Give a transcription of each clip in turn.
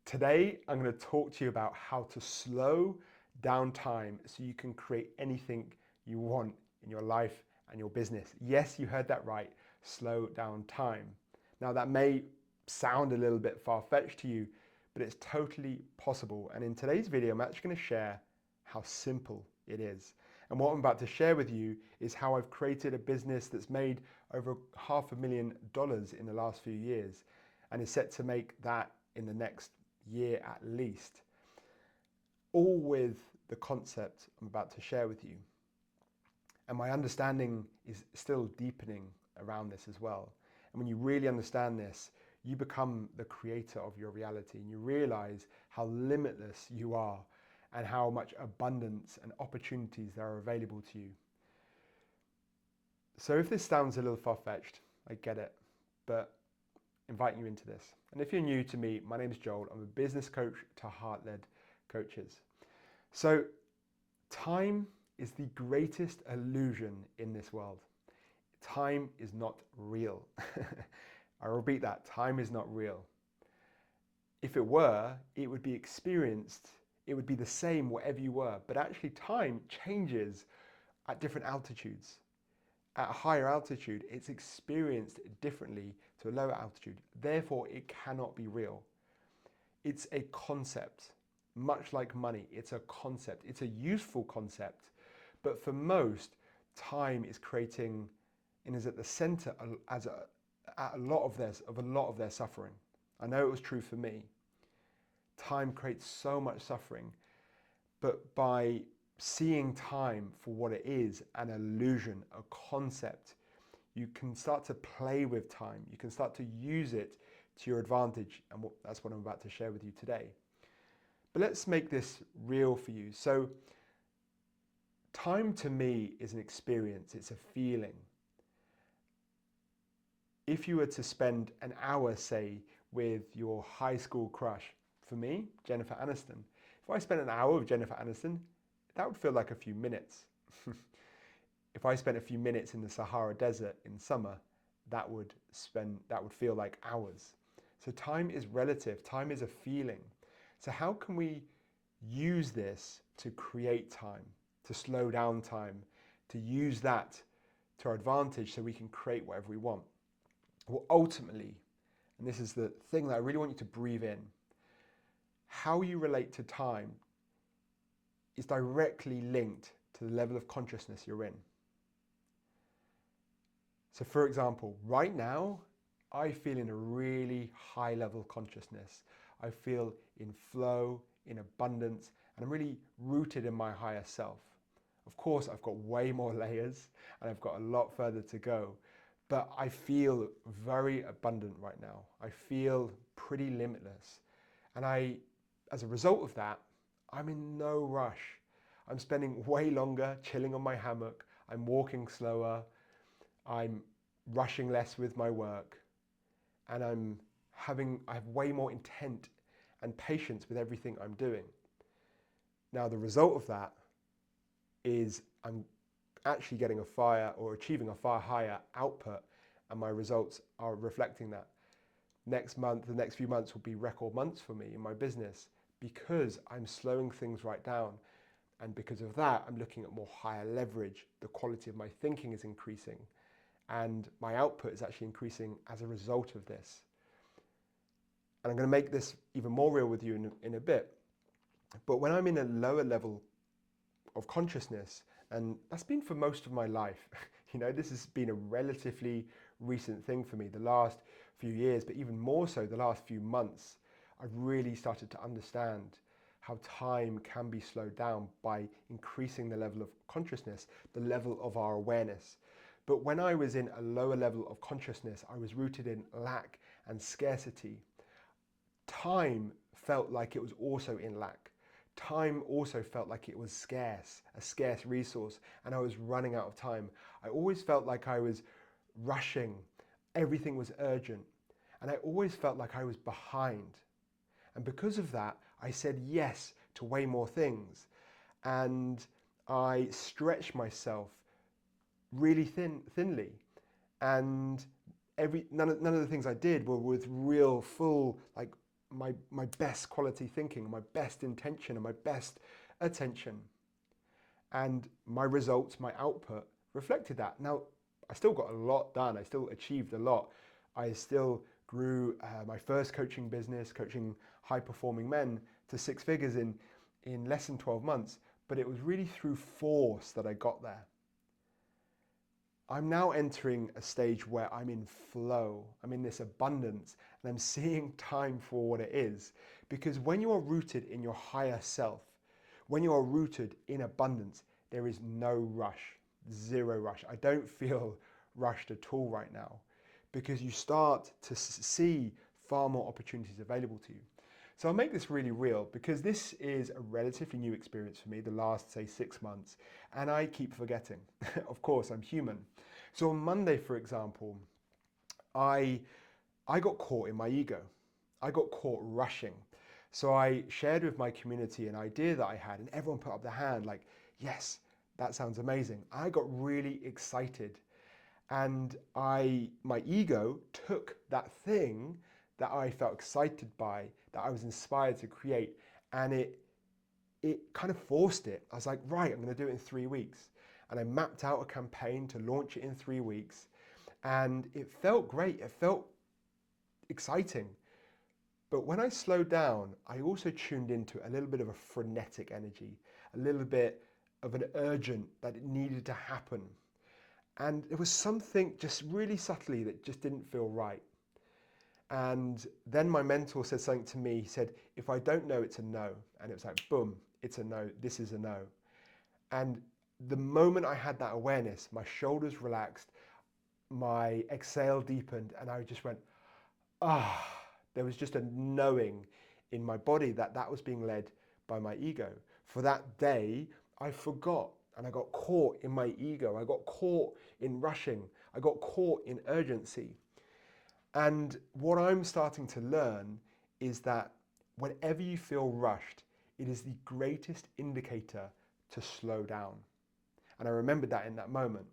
Today, I'm going to talk to you about how to slow down time so you can create anything you want in your life and your business. Yes, you heard that right. Slow down time. Now, that may sound a little bit far-fetched to you, but it's totally possible. And in today's video, I'm actually going to share how simple it is. And what I'm about to share with you is how I've created a business that's made over $500,000 in the last few years and is set to make that in the next year at least, all with the concept I'm about to share with you. And my understanding is still deepening around this as well. And when you really understand this, you become the creator of your reality and you realize how limitless you are and how much abundance and opportunities there are available to you. So if this sounds a little far-fetched, I get it, but inviting you into this. And if you're new to me, my name is Joel. I'm a business coach to heart-led coaches. So time is the greatest illusion in this world. Time is not real. I repeat that, time is not real. If it were, it would be experienced. It would be the same wherever you were. But actually time changes at different altitudes. At a higher altitude, it's experienced differently to a lower altitude. Therefore, it cannot be real. It's a concept. Much like money, it's a concept. It's a useful concept. But for most, time is creating and is at the center at a lot of their suffering. I know it was true for me. Time creates so much suffering, but by seeing time for what it is, an illusion, a concept, you can start to play with time. You can start to use it to your advantage. And that's what I'm about to share with you today. But let's make this real for you. So time to me is an experience. It's a feeling. If you were to spend an hour, say, with your high school crush, for me, Jennifer Aniston, if I spent an hour with Jennifer Aniston, that would feel like a few minutes. If I spent a few minutes in the Sahara Desert in summer, that would feel like hours. So time is relative, time is a feeling. So how can we use this to create time, to slow down time, to use that to our advantage so we can create whatever we want? Well, ultimately, and this is the thing that I really want you to breathe in, how you relate to time is directly linked to the level of consciousness you're in. So for example, right now, I feel in a really high level of consciousness. I feel in flow, in abundance, and I'm really rooted in my higher self. Of course, I've got way more layers and I've got a lot further to go, but I feel very abundant right now. I feel pretty limitless. And as a result of that, I'm in no rush. I'm spending way longer chilling on my hammock. I'm walking slower. I'm rushing less with my work. And I have way more intent and patience with everything I'm doing. Now, the result of that is I'm actually getting achieving a far higher output, and my results are reflecting that. Next month, the next few months will be record months for me in my business because I'm slowing things right down. And because of that, I'm looking at more higher leverage. The quality of my thinking is increasing and my output is actually increasing as a result of this. And I'm going to make this even more real with you in a bit. But when I'm in a lower level of consciousness, and that's been for most of my life, this has been a relatively recent thing for me, the last few years, but even more so the last few months, I've really started to understand how time can be slowed down by increasing the level of consciousness, the level of our awareness. But when I was in a lower level of consciousness, I was rooted in lack and scarcity. Time felt like it was also in lack. Time also felt like it was scarce, a scarce resource, and I was running out of time. I always felt like I was rushing. Everything was urgent. And I always felt like I was behind. And because of that, I said yes to way more things. And I stretched myself really thinly. And none of the things I did were with real full, my best quality thinking, my best intention, and my best attention. And my results, my output reflected that. Now, I still got a lot done. I still achieved a lot. I still grew my first coaching business, coaching high-performing men to six figures in less than 12 months. But it was really through force that I got there. I'm now entering a stage where I'm in flow. I'm in this abundance, and I'm seeing time for what it is. Because when you are rooted in your higher self, when you are rooted in abundance, there is no rush, zero rush. I don't feel rushed at all right now, because you start to see far more opportunities available to you. So I'll make this really real, because this is a relatively new experience for me, the last, say, 6 months, and I keep forgetting. Of course, I'm human. So on Monday, for example, I got caught in my ego. I got caught rushing. So I shared with my community an idea that I had, and everyone put up their hand like, yes, that sounds amazing. I got really excited, and my ego took that thing that I felt excited by, that I was inspired to create, and it kind of forced it. I was like, right, I'm going to do it in 3 weeks. And I mapped out a campaign to launch it in 3 weeks. And it felt great. It felt exciting. But when I slowed down, I also tuned into a little bit of a frenetic energy, a little bit of an urgent that it needed to happen. And there was something just really subtly that just didn't feel right. And then my mentor said something to me. He said, if I don't know, it's a no. And it was like, boom, it's a no. This is a no. And the moment I had that awareness, my shoulders relaxed, my exhale deepened, and I just went, ah, there was just a knowing in my body that that was being led by my ego. For that day, I forgot, and I got caught in my ego. I got caught in rushing. I got caught in urgency. And what I'm starting to learn is that whenever you feel rushed, it is the greatest indicator to slow down. And I remembered that in that moment.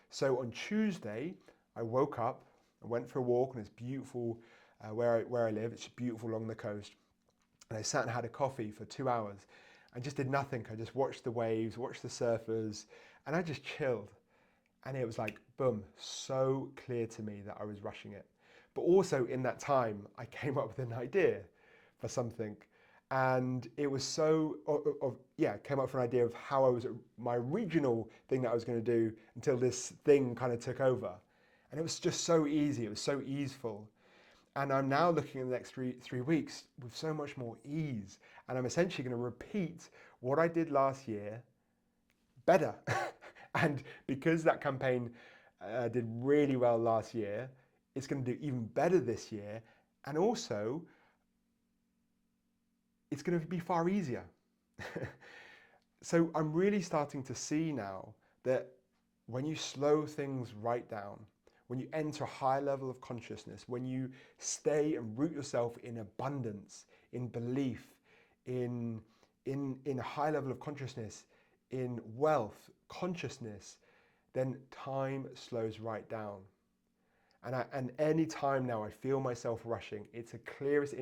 So on Tuesday, I woke up, I went for a walk, and it's beautiful where I live. It's beautiful along the coast. And I sat and had a coffee for 2 hours. I just did nothing. I just watched the waves, watched the surfers, and I just chilled. And it was like, boom, so clear to me that I was rushing it. But also in that time, I came up with an idea for something. And it was so, came up with an idea of how I was, my original thing that I was going to do until this thing kind of took over. And it was just so easy. It was so easeful. And I'm now looking at the next three weeks with so much more ease. And I'm essentially going to repeat what I did last year better. And because that campaign did really well last year, it's going to do even better this year. And also, it's going to be far easier. So I'm really starting to see now that when you slow things right down, when you enter a high level of consciousness, when you stay and root yourself in abundance, in belief, in a high level of consciousness, in wealth, consciousness, then time slows right down. And any time now I feel myself rushing, it's a clearest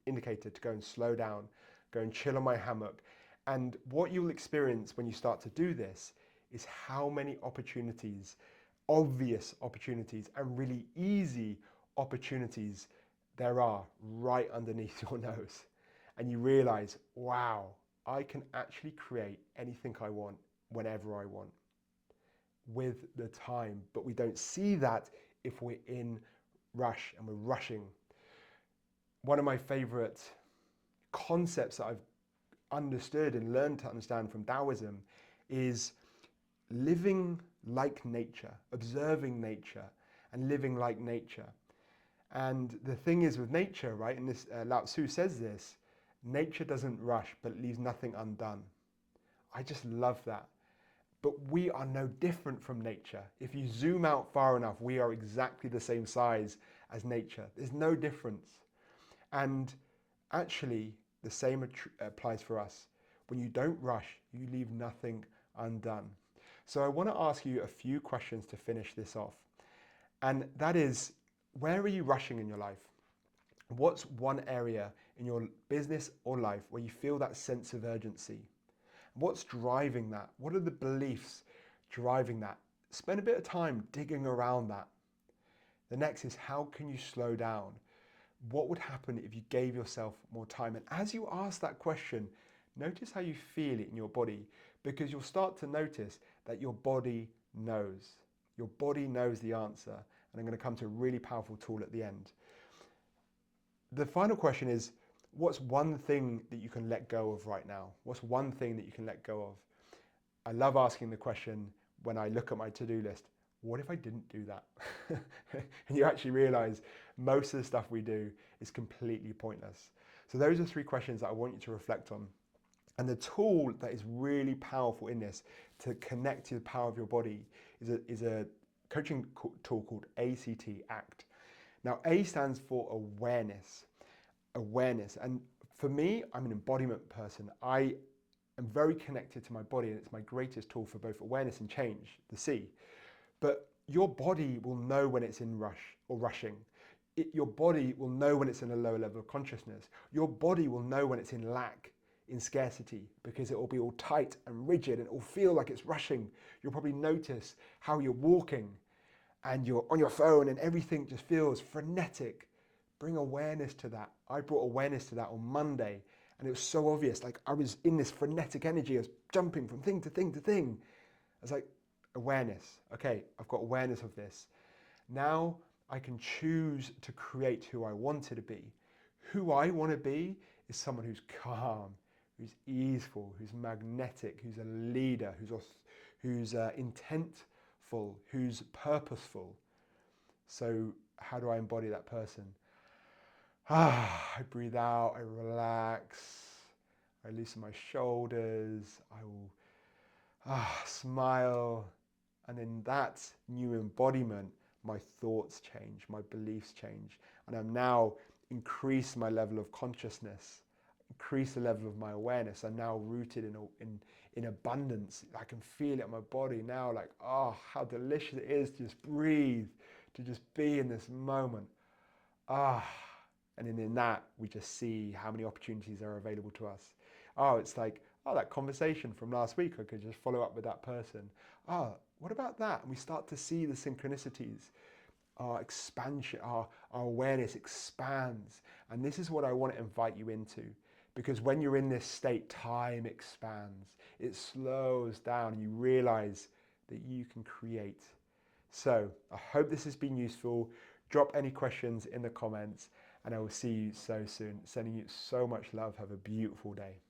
indicator to go and slow down, go and chill on my hammock. And what you'll experience when you start to do this is how many opportunities, obvious opportunities, and really easy opportunities there are right underneath your nose. And you realize, wow, I can actually create anything I want whenever I want with the time. But we don't see that if we're in rush and we're rushing. One of my favorite concepts that I've understood and learned to understand from Taoism is living like nature, observing nature, and living like nature. And the thing is with nature, right, and this Lao Tzu says this, nature doesn't rush, but it leaves nothing undone. I just love that. But we are no different from nature. If you zoom out far enough, we are exactly the same size as nature. There's no difference. And actually, the same applies for us. When you don't rush, you leave nothing undone. So I want to ask you a few questions to finish this off. And that is, where are you rushing in your life? What's one area in your business or life where you feel that sense of urgency? What's driving that? What are the beliefs driving that? Spend a bit of time digging around that. The next is, how can you slow down? What would happen if you gave yourself more time? And as you ask that question, notice how you feel it in your body, because you'll start to notice that your body knows. Your body knows the answer. And I'm going to come to a really powerful tool at the end. The final question is, what's one thing that you can let go of right now? What's one thing that you can let go of? I love asking the question when I look at my to-do list, what if I didn't do that? And you actually realize most of the stuff we do is completely pointless. So those are 3 questions that I want you to reflect on. And the tool that is really powerful in this to connect to the power of your body is a coaching tool called ACT. Now, A stands for awareness. Awareness. And for me, I'm an embodiment person. I am very connected to my body, and it's my greatest tool for both awareness and change, the C. But your body will know when it's in rush or rushing. Your body will know when it's in a lower level of consciousness. Your body will know when it's in lack, in scarcity, because it will be all tight and rigid and it will feel like it's rushing. You'll probably notice how you're walking and you're on your phone and everything just feels frenetic. Bring awareness to that. I brought awareness to that on Monday, and it was so obvious. Like, I was in this frenetic energy. I was jumping from thing to thing to thing. I was like, awareness. Okay, I've got awareness of this. Now I can choose to create who I want to be. Who I want to be is someone who's calm, who's easeful, who's magnetic, who's a leader, who's intentful, who's purposeful. So how do I embody that person? I breathe out, I relax, I loosen my shoulders, I will smile. And in that new embodiment, my thoughts change, my beliefs change. And I'm now increased my level of consciousness, increase the level of my awareness. I'm now rooted in abundance. I can feel it in my body now, like, oh, how delicious it is to just breathe, to just be in this moment. And in that, we just see how many opportunities are available to us. It's like, that conversation from last week, I could just follow up with that person. What about that? And we start to see the synchronicities. Our expansion, our awareness expands. And this is what I want to invite you into. Because when you're in this state, time expands. It slows down and you realize that you can create. So I hope this has been useful. Drop any questions in the comments, and I will see you so soon. Sending you so much love. Have a beautiful day.